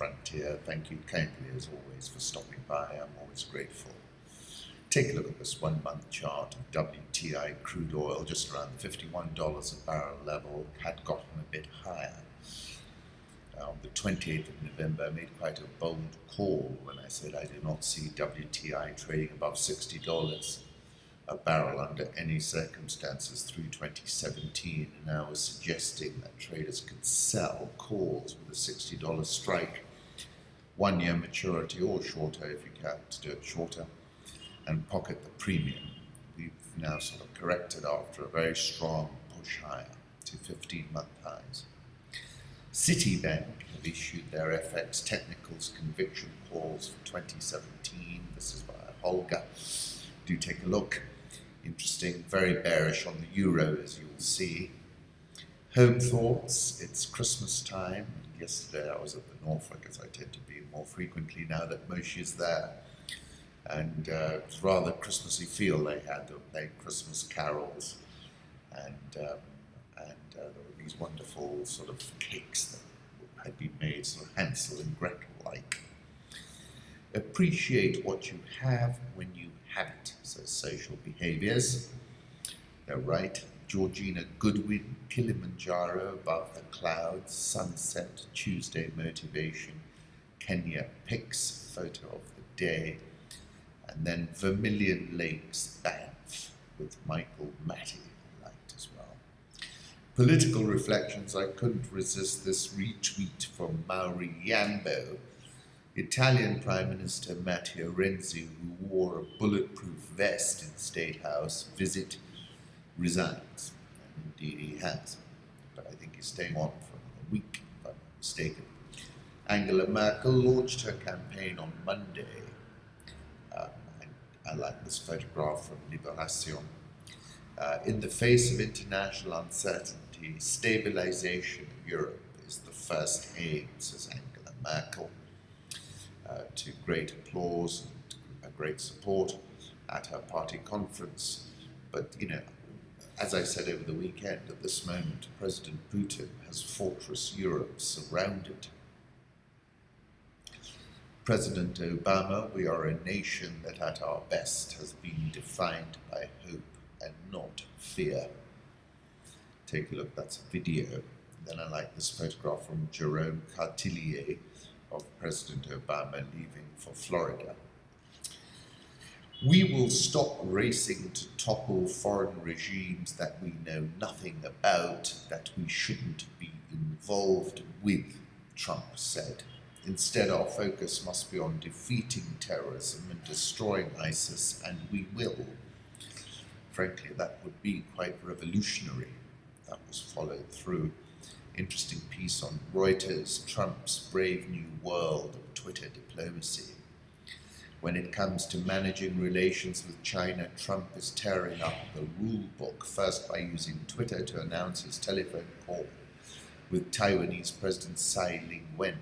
frontier. Thank you kindly, as always, for stopping by. I'm always grateful. Take a look at this 1 month chart of WTI crude oil, just around the $51 a barrel level, had gotten a bit higher. On the 28th of November, I made quite a bold call when I said I did not see WTI trading above $60 a barrel under any circumstances through 2017, and I was suggesting that traders could sell calls with a $60 strike, 1 year maturity or shorter if you can to do it shorter, and pocket the premium. We've now sort of corrected after a very strong push higher to 15-month highs. Citibank have issued their FX technicals conviction calls for 2017. This is by Holger. Do take a look. Interesting, very bearish on the euro, as you'll see. Home thoughts, it's Christmas time. Yesterday I was at the Norfolk, as I tend to be more frequently now that Moshe is there. And it was rather Christmassy feel they had. They were playing Christmas carols, and there were these wonderful sort of cakes that had been made, sort of Hansel and Gretel-like. Appreciate what you have when you have it, says Social Behaviours. They're right. Georgina Goodwin, Kilimanjaro above the clouds, sunset, Tuesday motivation, Kenya pics, photo of the day, and then Vermilion Lakes, Banff, with Michael Matty, I liked as well. Political reflections, I couldn't resist this retweet from Mauri Yambo. Italian Prime Minister Matteo Renzi, who wore a bulletproof vest in State House, visit resigns. And indeed he has. But I think he's staying on for a week, if I'm not mistaken. Angela Merkel launched her campaign on Monday. I like this photograph from Libération. In the face of international uncertainty, stabilization of Europe is the first aim, says Angela Merkel. To great applause and great support at her party conference. But, as I said over the weekend, at this moment, President Putin has Fortress Europe surrounded. President Obama, we are a nation that at our best has been defined by hope and not fear. Take a look, that's a video. Then I like this photograph from Jerome Cartillier of President Obama leaving for Florida. We will stop racing to topple foreign regimes that we know nothing about, that we shouldn't be involved with, Trump said. Instead, our focus must be on defeating terrorism and destroying ISIS, and we will. Frankly, that would be quite revolutionary. That was followed through. Interesting piece on Reuters, Trump's brave new world of Twitter diplomacy. When it comes to managing relations with China, Trump is tearing up the rule book, first by using Twitter to announce his telephone call with Taiwanese President Tsai Ing-wen,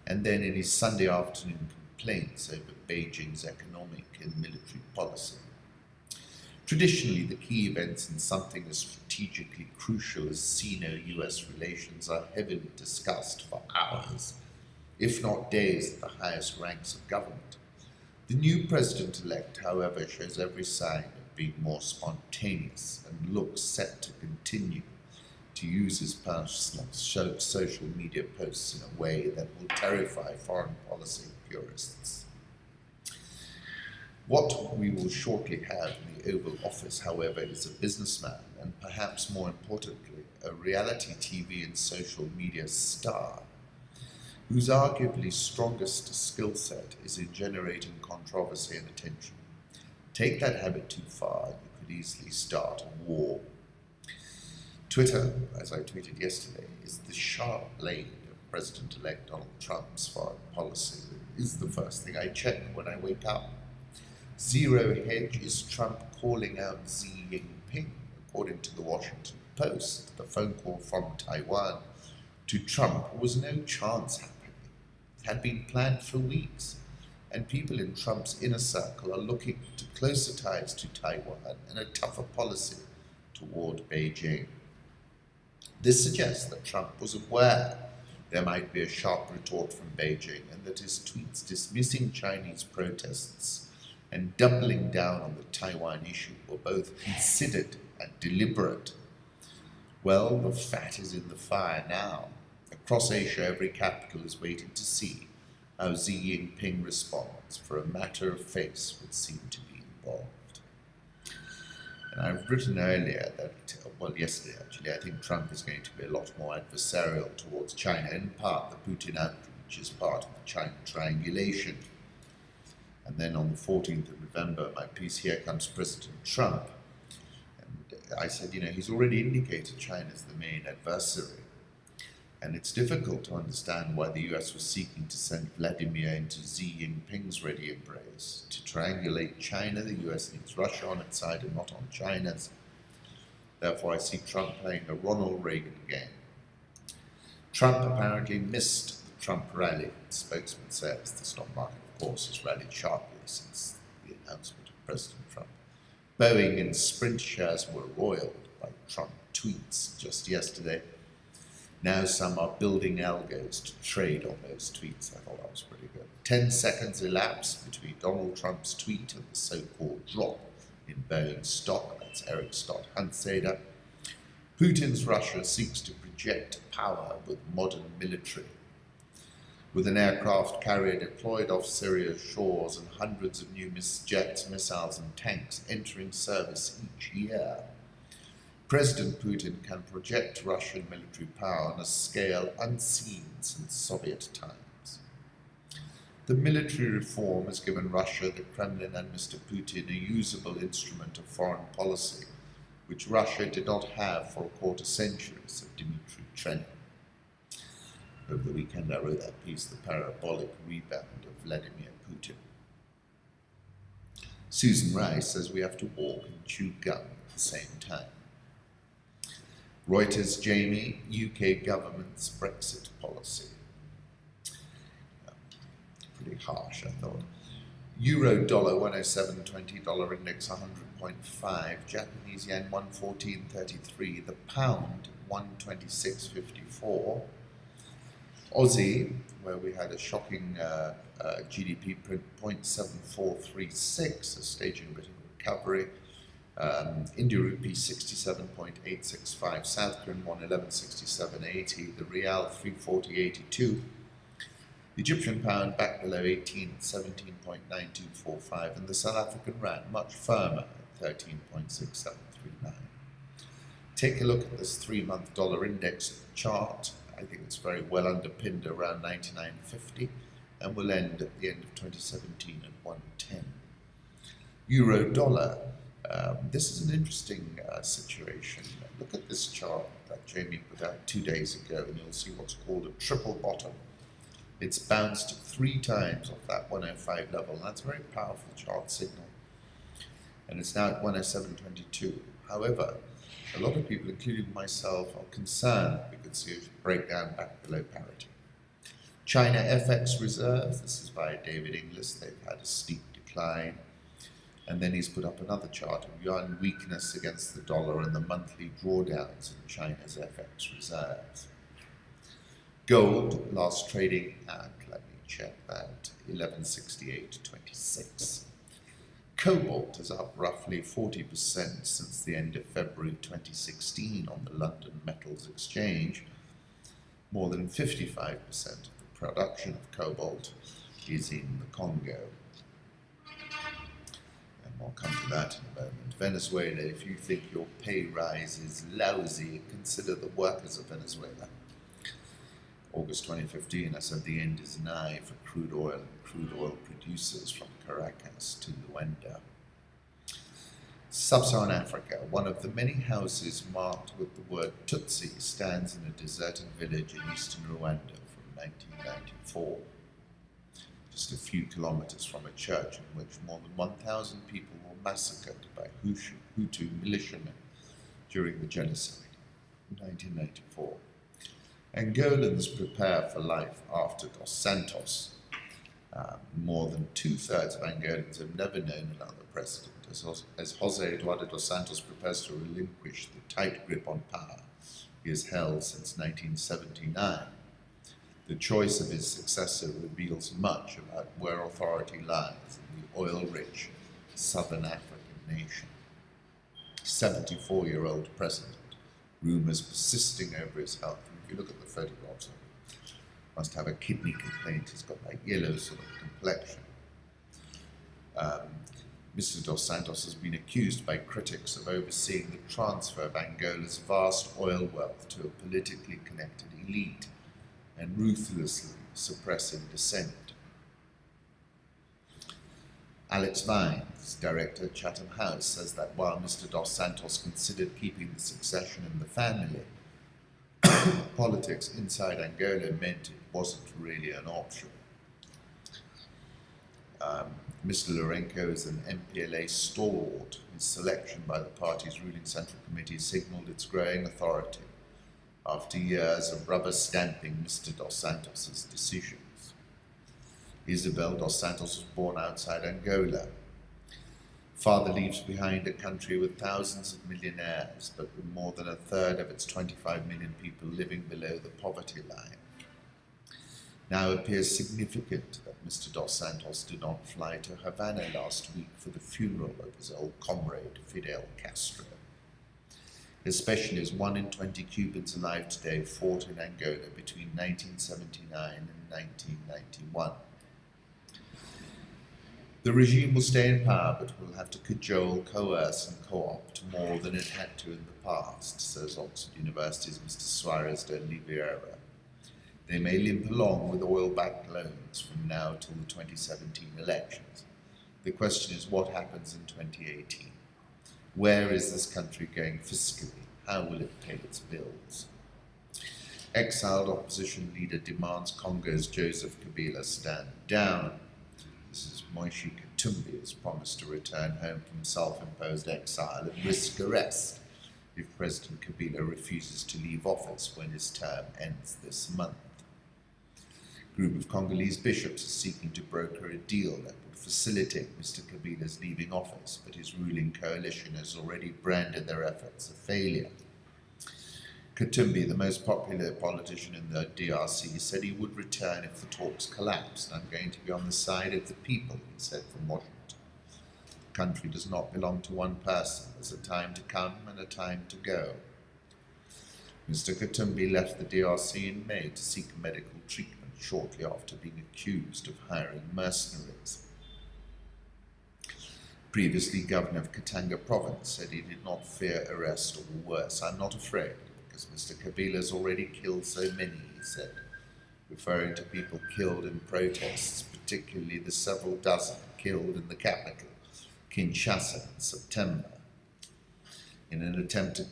and then in his Sunday afternoon complaints over Beijing's economic and military policy. Traditionally, the key events in something as strategically crucial as Sino-US relations are heavily discussed for hours, if not days, at the highest ranks of government. The new president-elect, however, shows every sign of being more spontaneous and looks set to continue to use his personal social media posts in a way that will terrify foreign policy purists. What we will shortly have in the Oval Office, however, is a businessman and perhaps more importantly, a reality TV and social media star whose arguably strongest skill set is in generating controversy and attention. Take that habit too far, you could easily start a war. Twitter, as I tweeted yesterday, is the sharp blade of President-elect Donald Trump's foreign policy. It is the first thing I check when I wake up. Zero hedge is Trump calling out Xi Jinping, according to the Washington Post. The phone call from Taiwan to Trump was no chance happening. It had been planned for weeks, and people in Trump's inner circle are looking to closer ties to Taiwan and a tougher policy toward Beijing. This suggests that Trump was aware there might be a sharp retort from Beijing, and that his tweets dismissing Chinese protests and doubling down on the Taiwan issue were both considered and deliberate. Well, the fat is in the fire now. Across Asia, every capital is waiting to see how Xi Jinping responds, for a matter of face would seem to be involved. And I've written earlier that, yesterday actually, I think Trump is going to be a lot more adversarial towards China. In part, the Putin outreach is part of the China triangulation. And then on the 14th of November, my piece, Here Comes President Trump. And I said, he's already indicated China is the main adversary. And it's difficult to understand why the US was seeking to send Vladimir into Xi Jinping's ready embrace. To triangulate China, the US needs Russia on its side and not on China's. Therefore, I see Trump playing a Ronald Reagan game. Trump apparently missed the Trump rally. The spokesman says the stock market, of course, has rallied sharply since the announcement of President Trump. Boeing and Sprint shares were roiled by Trump tweets just yesterday. Now some are building algos to trade on those tweets. I thought that was pretty good. 10 seconds elapsed between Donald Trump's tweet and the so-called drop in Boeing stock. That's Eric Stott Hunsader. Putin's Russia seeks to project power with modern military. With an aircraft carrier deployed off Syria's shores and hundreds of new jets, missiles and tanks entering service each year, President Putin can project Russian military power on a scale unseen since Soviet times. The military reform has given Russia, the Kremlin and Mr. Putin a usable instrument of foreign policy, which Russia did not have for a quarter century, said Dmitry Trenin. Over the weekend I wrote that piece, The Parabolic Rebound of Vladimir Putin. Susan Rice says we have to walk and chew gum at the same time. Reuters Jamie, UK government's Brexit policy. Pretty harsh, I thought. Euro dollar 107.20, dollar index 100.5, Japanese yen 114.33, the pound 126.54. Aussie, where we had a shocking GDP print 0.7436, staging a bit of recovery. India rupee 67.865, South Korean won 11.6780, the Rial 340.82, the Egyptian pound back below 18 at 17.9245, and the South African rand much firmer at 13.6739. Take a look at this 3-month dollar index chart. I think it's very well underpinned around 99.50 and will end at the end of 2017 at 110. Euro dollar. This is an interesting situation. Look at this chart that Jamie put out 2 days ago, and you'll see what's called a triple bottom. It's bounced 3 times off that 105 level, and that's a very powerful chart signal. And it's now at 107.22. However, a lot of people, including myself, are concerned we could see a breakdown back below parity. China FX reserves, this is via David Inglis, they've had a steep decline. And then he's put up another chart of yuan weakness against the dollar and the monthly drawdowns in China's FX reserves. Gold, last trading at, let me check that, 1168.26. Cobalt is up roughly 40% since the end of February 2016 on the London Metals Exchange. More than 55% of the production of cobalt is in the Congo. I'll come to that in a moment. Venezuela, if you think your pay rise is lousy, consider the workers of Venezuela. August 2015, I said the end is nigh for crude oil and crude oil producers from Caracas to Luanda. Sub-Saharan Africa, one of the many houses marked with the word Tutsi stands in a deserted village in eastern Rwanda from 1994. Just a few kilometers from a church in which more than 1,000 people were massacred by Hutu militiamen during the genocide in 1994. Angolans prepare for life after Dos Santos. More than 2/3 of Angolans have never known another president, as Jose Eduardo Dos Santos prepares to relinquish the tight grip on power he has held since 1979. The choice of his successor reveals much about where authority lies in the oil-rich southern African nation. 74-year-old president, rumours persisting over his health. And if you look at the photographs of him, must have a kidney complaint. He's got that yellow sort of complexion. Mr. Dos Santos has been accused by critics of overseeing the transfer of Angola's vast oil wealth to a politically connected elite and ruthlessly suppressing dissent. Alex Vines, director at Chatham House, says that while Mr. Dos Santos considered keeping the succession in the family, politics inside Angola meant it wasn't really an option. Mr. Lourenco is an MPLA stalwart. His selection by the party's ruling Central Committee signalled its growing authority after years of rubber stamping Mr. Dos Santos' decisions. Isabel Dos Santos was born outside Angola. Father leaves behind a country with thousands of millionaires, but with more than a third of its 25 million people living below the poverty line. Now appears significant that Mr. Dos Santos did not fly to Havana last week for the funeral of his old comrade Fidel Castro, especially as 1 in 20 Cubans alive today fought in Angola between 1979 and 1991. The regime will stay in power, but will have to cajole, coerce and co-opt more than it had to in the past, says Oxford University's Mr. Suarez de Oliveira. They may limp along with oil-backed loans from now till the 2017 elections. The question is what happens in 2018? Where is this country going fiscally? How will it pay its bills? Exiled opposition leader demands Congo's Joseph Kabila stand down. This is Moishi Katumbi has promised to return home from self-imposed exile and risk arrest if President Kabila refuses to leave office when his term ends this month. A group of Congolese bishops is seeking to broker a deal that would facilitate Mr. Kabila's leaving office, but his ruling coalition has already branded their efforts a failure. Katumbi, the most popular politician in the DRC, said he would return if the talks collapsed. I'm going to be on the side of the people, he said from Washington. The country does not belong to one person. There's a time to come and a time to go. Mr. Katumbi left the DRC in May to seek medical treatment shortly after being accused of hiring mercenaries. Previously, Governor of Katanga Province said he did not fear arrest or worse. I'm not afraid, because Mr. Kabila has already killed so many, he said, referring to people killed in protests, particularly the several dozen killed in the capital, Kinshasa, in September. In an attempt to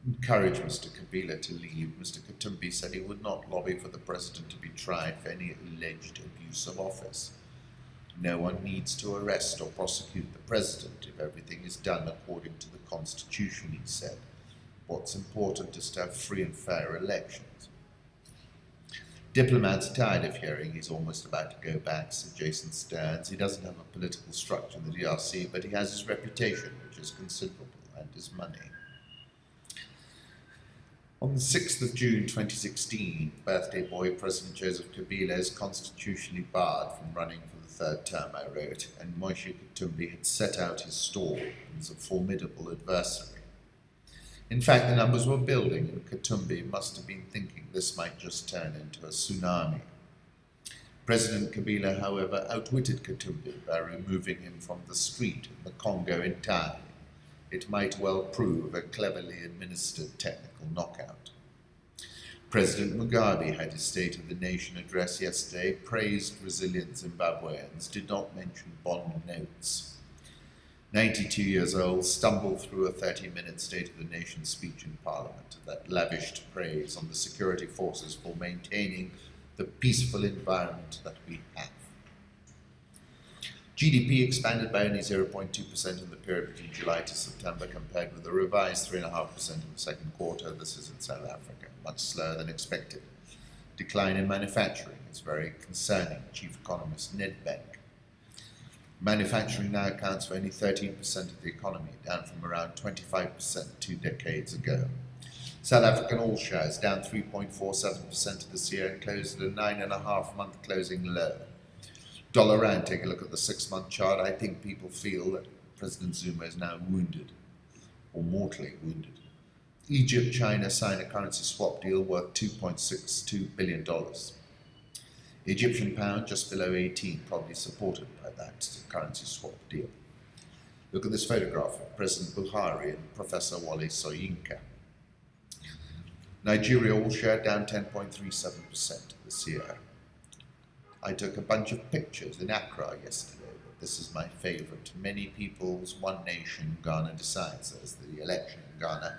encourage Mr. Kabila to leave, Mr. Katumbi said he would not lobby for the president to be tried for any alleged abuse of office. No one needs to arrest or prosecute the president if everything is done according to the constitution, he said. What's important is to have free and fair elections. Diplomats are tired of hearing he's almost about to go back, said Jason Stearns. He doesn't have a political structure in the DRC, but he has his reputation, which is considerable, and his money. On the 6th of June 2016, birthday boy President Joseph Kabila is constitutionally barred from running for the third term, I wrote, and Moishi Katumbi had set out his stall as a formidable adversary. In fact, the numbers were building, and Katumbi must have been thinking this might just turn into a tsunami. President Kabila, however, outwitted Katumbi by removing him from the street in the Congo entirely. It might well prove a cleverly administered technical knockout. President Mugabe had his State of the Nation address yesterday, praised resilient Zimbabweans, did not mention bond notes. 92 years old, stumbled through a 30-minute State of the Nation speech in Parliament that lavished praise on the security forces for maintaining the peaceful environment that we have. GDP expanded by only 0.2% in the period between July to September, compared with a revised 3.5% in the second quarter. This is in South Africa, much slower than expected. Decline in manufacturing is very concerning, Chief Economist Nedbank. Manufacturing now accounts for only 13% of the economy, down from around 25% 2 decades ago. South African all shares down 3.47% this year and closed at a 9.5-month closing low. Dollar rand, take a look at the 6-month chart. I think people feel that President Zuma is now wounded, or mortally wounded. Egypt, China signed a currency swap deal worth $2.62 billion. The Egyptian pound just below 18, probably supported by that currency swap deal. Look at this photograph of President Buhari and Professor Wole Soyinka. Nigeria all share down 10.37% this year. I took a bunch of pictures in Accra yesterday, but this is my favorite. Many people's one nation, Ghana decides. There's the election in Ghana.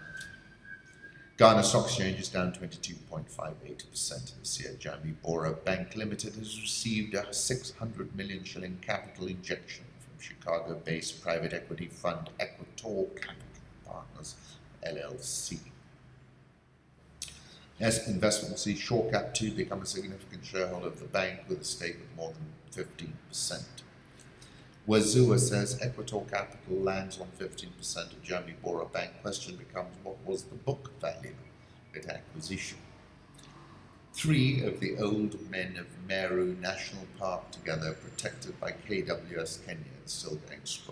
Ghana Stock Exchange is down 22.58% this year. Jamii Bora Bank Limited has received a 600 million shilling capital injection from Chicago-based private equity fund Equator Capital Partners, LLC. As investment sees Shortcap 2 become a significant shareholder of the bank with a stake of more than 15%. Wazua says Equator Capital lands on 15% of Jamii Bora Bank. Question becomes, what was the book value at acquisition? 3 of the old men of Meru National Park together, protected by KWS Kenya, is still going strong.